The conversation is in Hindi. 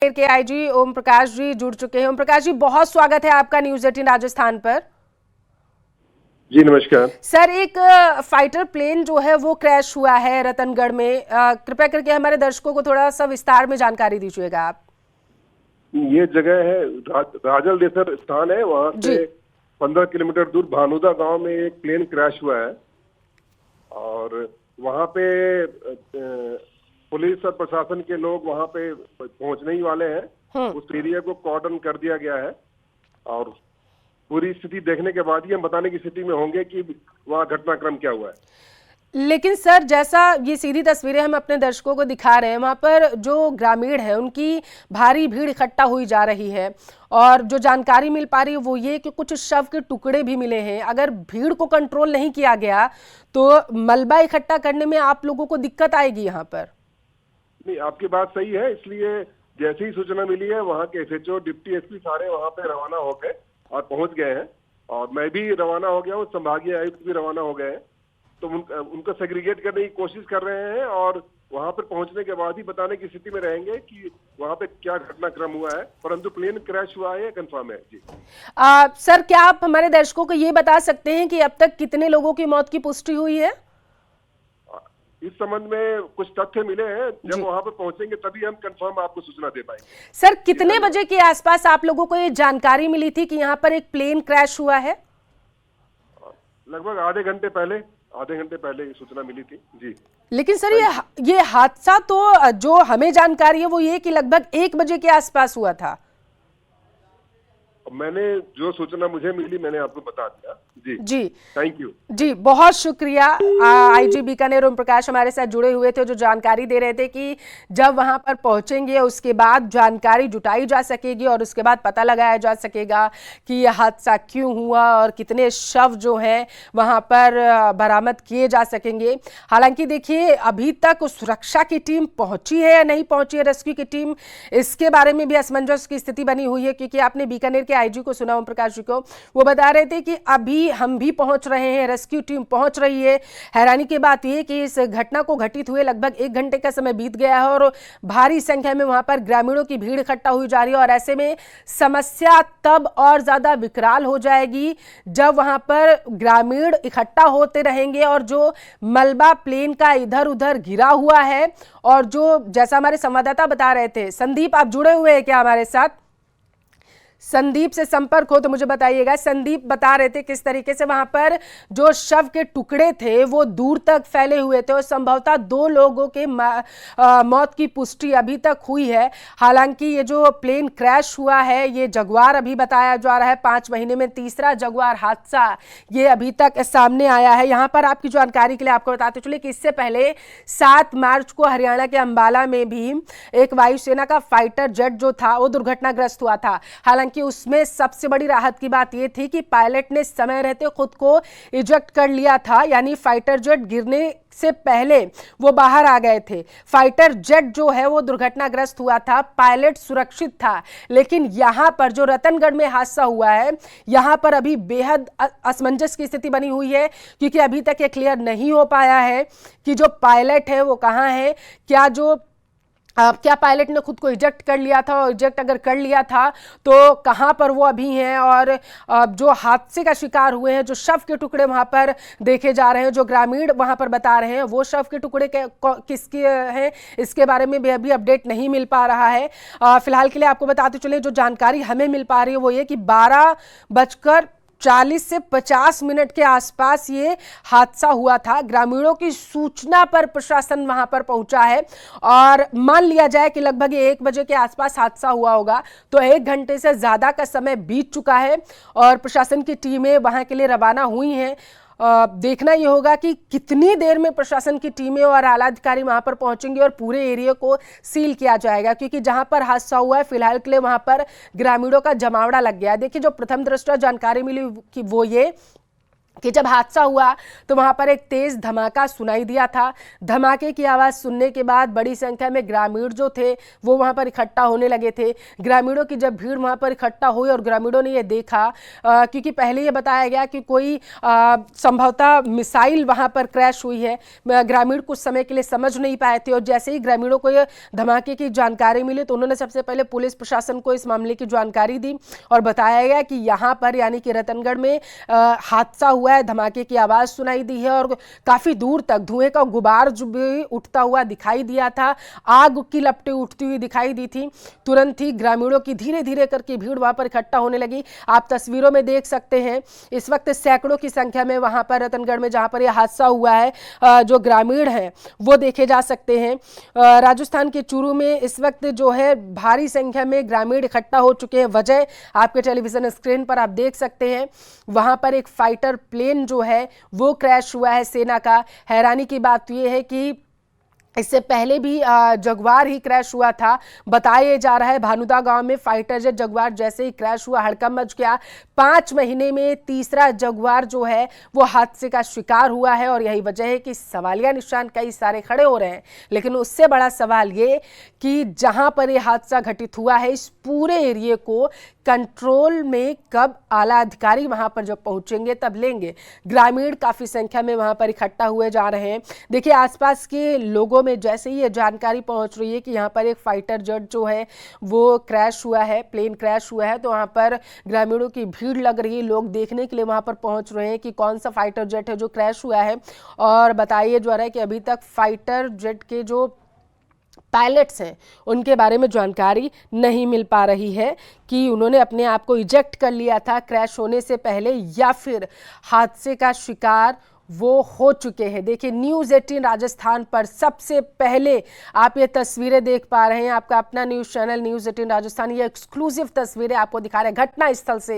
के आईजी ओम प्रकाश जी जुड़ चुके हैं। ओम प्रकाश जी, बहुत स्वागत है आपका न्यूज 18 राजस्थान पर। जी नमस्कार सर, एक फाइटर प्लेन जो है वो क्रैश हुआ है रतनगढ़ में। कृपया करके हमारे दर्शकों को थोड़ा सा विस्तार में जानकारी दीजिएगा आप। ये जगह है राजल देसर स्थान है, वहां से 15 किलोमीटर दूर भानुदा गांव में एक प्लेन क्रैश हुआ है और वहां पे पुलिस और प्रशासन के लोग वहां पे पहुंचने ही वाले हैं। उस एरिया को कॉर्डन कर दिया गया है और पूरी स्थिति देखने के बाद ही हम बताने की स्थिति में होंगे कि वहाँ घटनाक्रम क्या हुआ है। लेकिन सर, जैसा ये सीधी तस्वीरें हम अपने दर्शकों को दिखा रहे हैं, वहां पर जो ग्रामीण है उनकी भारी भीड़ इकट्ठा हुई जा रही है और जो जानकारी मिल पा रही है वो ये कि कुछ शव के टुकड़े भी मिले हैं। अगर भीड़ को कंट्रोल नहीं किया गया तो मलबा इकट्ठा करने में आप लोगों को दिक्कत आएगी यहाँ पर। नहीं, आपकी बात सही है। इसलिए जैसे ही सूचना मिली है वहाँ के एसएचओ डिप्टी एसपी सारे वहाँ पे रवाना हो गए और पहुंच गए हैं और मैं भी रवाना हो गया हूँ, संभागीय आयुक्त भी रवाना हो गए हैं। तो उनको सेग्रीगेट करने की कोशिश कर रहे हैं और वहां पर पहुंचने के बाद ही बताने की स्थिति में रहेंगे कि वहां पे क्या घटनाक्रम हुआ है, परंतु प्लेन क्रैश हुआ है कंफर्म है। जी सर, क्या आप हमारे दर्शकों को ये बता सकते हैं कि अब तक कितने लोगों की मौत की पुष्टि हुई है? इस संबंध में कुछ तथ्य मिले हैं, जब वहां पर पहुंचेंगे तभी हम कंफर्म आपको सूचना दे पाएंगे। सर, कितने बजे के आसपास आप लोगों को ये जानकारी मिली थी कि यहाँ पर एक प्लेन क्रैश हुआ है? लगभग आधे घंटे पहले ये सूचना मिली थी। जी लेकिन सर, ये हादसा तो जो हमें जानकारी है वो ये कि लगभग 1 बजे के आसपास हुआ था। मैंने जो सूचना मुझे मिली मैंने आपको बता दिया। जी थैंक यू जी, बहुत शुक्रिया। आईजी बीकानेर ओम प्रकाश हमारे साथ जुड़े हुए थे, जो जानकारी दे रहे थे कि जब वहां पर पहुंचेंगे उसके बाद जानकारी जुटाई जा सकेगी और उसके बाद पता लगाया जा सकेगा कि यह हादसा क्यों हुआ और कितने शव जो हैं वहां पर बरामद किए जा सकेंगे। हालांकि देखिए, अभी तक सुरक्षा की टीम पहुंची है या नहीं पहुंची है, रेस्क्यू की टीम, इसके बारे में भी असमंजस की स्थिति बनी हुई है। क्योंकि आपने बीकानेर के आईजी को सुना, ओम प्रकाश जी को, वो बता रहे थे कि अभी हम भी पहुंच रहे हैं, रेस्क्यू टीम पहुंच रही है। हैरानी की बात यह कि इस घटना को घटित हुए लगभग 1 घंटे का समय बीत गया है और भारी संख्या में वहां पर ग्रामीणों की भीड़ इकट्ठा हुई जा रही है और ऐसे में समस्या तब और ज्यादा विकराल हो जाएगी जब वहां पर ग्रामीण इकट्ठा होते रहेंगे और जो मलबा प्लेन का इधर उधर घिरा हुआ है और जो, जैसा हमारे संवाददाता बता रहे थे, संदीप आप जुड़े हुए हैं क्या हमारे साथ? संदीप से संपर्क हो तो मुझे बताइएगा। संदीप बता रहे थे किस तरीके से वहां पर जो शव के टुकड़े थे वो दूर तक फैले हुए थे और संभवतः 2 लोगों के मौत की पुष्टि अभी तक हुई है। हालांकि ये जो प्लेन क्रैश हुआ है ये जगुआर अभी बताया जा रहा है, 5 महीने में तीसरा जगुआर हादसा ये अभी तक सामने आया है। यहाँ पर आपकी जानकारी के लिए आपको बताते चले कि इससे पहले 7 मार्च को हरियाणा के अंबाला में भी एक वायुसेना का फाइटर जेट जो था वो दुर्घटनाग्रस्त हुआ था। हालांकि कि उसमें सबसे बड़ी राहत की बात यह थी कि पायलट ने समय रहते खुद को इजेक्ट कर लिया था, यानी फाइटर जेट गिरने से पहले वो बाहर आ गए थे। फाइटर जेट जो है वो दुर्घटनाग्रस्त हुआ था, पायलट सुरक्षित था। लेकिन यहां पर जो रतनगढ़ में हादसा हुआ है यहां पर अभी बेहद असमंजस की स्थिति बनी हुई है, क्योंकि अभी तक ये क्लियर नहीं हो पाया है कि जो पायलट है वो कहां है। क्या पायलट ने खुद को इजेक्ट कर लिया था, और इजेक्ट अगर कर लिया था तो कहां पर वो अभी हैं, और जो हादसे का शिकार हुए हैं, जो शव के टुकड़े वहां पर देखे जा रहे हैं, जो ग्रामीण वहां पर बता रहे हैं वो शव के टुकड़े किसके हैं, इसके बारे में भी अभी अपडेट नहीं मिल पा रहा है। फिलहाल के लिए आपको बताते चले जो जानकारी हमें मिल पा रही है वो ये कि 12:40 से 50 मिनट के आसपास ये हादसा हुआ था। ग्रामीणों की सूचना पर प्रशासन वहां पर पहुंचा है और मान लिया जाए कि लगभग 1 बजे के आसपास हादसा हुआ होगा, तो 1 घंटे से ज्यादा का समय बीत चुका है और प्रशासन की टीमें वहां के लिए रवाना हुई हैं। देखना यह होगा कि कितनी देर में प्रशासन की टीमें और आला अधिकारी वहां पर पहुंचेंगे और पूरे एरिया को सील किया जाएगा, क्योंकि जहां पर हादसा हुआ है फिलहाल के लिए वहां पर ग्रामीणों का जमावड़ा लग गया है। देखिए, जो प्रथम दृष्टया जानकारी मिली कि वो ये कि जब हादसा हुआ तो वहां पर एक तेज धमाका सुनाई दिया था। धमाके की आवाज सुनने के बाद बड़ी संख्या में ग्रामीण जो थे वो वहां पर इकट्ठा होने लगे थे। ग्रामीणों की जब भीड़ वहां पर इकट्ठा हुई और ग्रामीणों ने ये देखा, क्योंकि पहले ये बताया गया कि कोई संभवतः मिसाइल वहां पर क्रैश हुई है। ग्रामीण कुछ समय के लिए समझ नहीं पाए थे और जैसे ही ग्रामीणों को ये धमाके की जानकारी मिली तो उन्होंने सबसे पहले पुलिस प्रशासन को इस मामले की जानकारी दी और बताया गया कि यहाँ पर यानी कि रतनगढ़ में हादसा हुआ है, धमाके की आवाज सुनाई दी है और काफी दूर तक धुएं का गुबार जो भी उठता हुआ दिखाई दिया था, आग की लपटें उठती हुई दिखाई दी थी। तुरंत ही ग्रामीणों की धीरे धीरे करके भीड़ वहां पर इकट्ठा होने लगी। आप तस्वीरों में देख सकते हैं इस वक्त सैकड़ों की संख्या में वहां पर रतनगढ़ में जहां पर यह हादसा हुआ है जो ग्रामीण हैं वो देखे जा सकते हैं। राजस्थान के चूरू में इस वक्त जो है भारी संख्या में ग्रामीण इकट्ठा हो चुके हैं। वजह आपके टेलीविजन स्क्रीन पर आप देख सकते हैं, वहां पर एक फाइटर प्लेन जो है वो क्रैश हुआ है सेना का। हैरानी की बात तो ये है कि इससे पहले भी जगुआर ही क्रैश हुआ था। बताया जा रहा है भानुदा गांव में फाइटर जेट जगुआर जैसे ही क्रैश हुआ हड़कंप मच गया। 5 महीने में तीसरा जगुआर जो है वो हादसे का शिकार हुआ है और यही वजह है कि सवालिया निशान कई सारे खड़े हो रहे हैं। लेकिन उससे बड़ा सवाल ये कि जहां पर यह हादसा घटित हुआ है इस पूरे एरिया को कंट्रोल में कब आला अधिकारी वहां पर जब पहुंचेंगे तब लेंगे। ग्रामीण काफी संख्या में वहां पर इकट्ठा हुए जा रहे हैं। देखिए आसपास के लोगों में जैसे ही ये जानकारी पहुंच रही है कि यहाँ पर एक फाइटर जेट जो है वो क्रैश हुआ है, प्लेन क्रैश हुआ है, तो वहाँ पर ग्रामीणों की भीड़ लग रही है। लोग देखने के लिए वहाँ पर पहुंच रहे हैं कि कौन सा फाइटर जेट है जो क्रैश हुआ है। और बताइए जा रहा है कि अभी तक फाइटर जेट के जो पायलट्स हैं उनके बारे में जानकारी नहीं मिल पा रही है कि उन्होंने अपने आप को इजेक्ट कर लिया था क्रैश होने से पहले या फिर हादसे का शिकार वो हो चुके हैं। देखिए न्यूज़ 18 राजस्थान पर सबसे पहले आप ये तस्वीरें देख पा रहे हैं। आपका अपना न्यूज़ चैनल न्यूज़ 18 राजस्थान ये एक्सक्लूसिव तस्वीरें आपको दिखा रहे हैं घटना स्थल से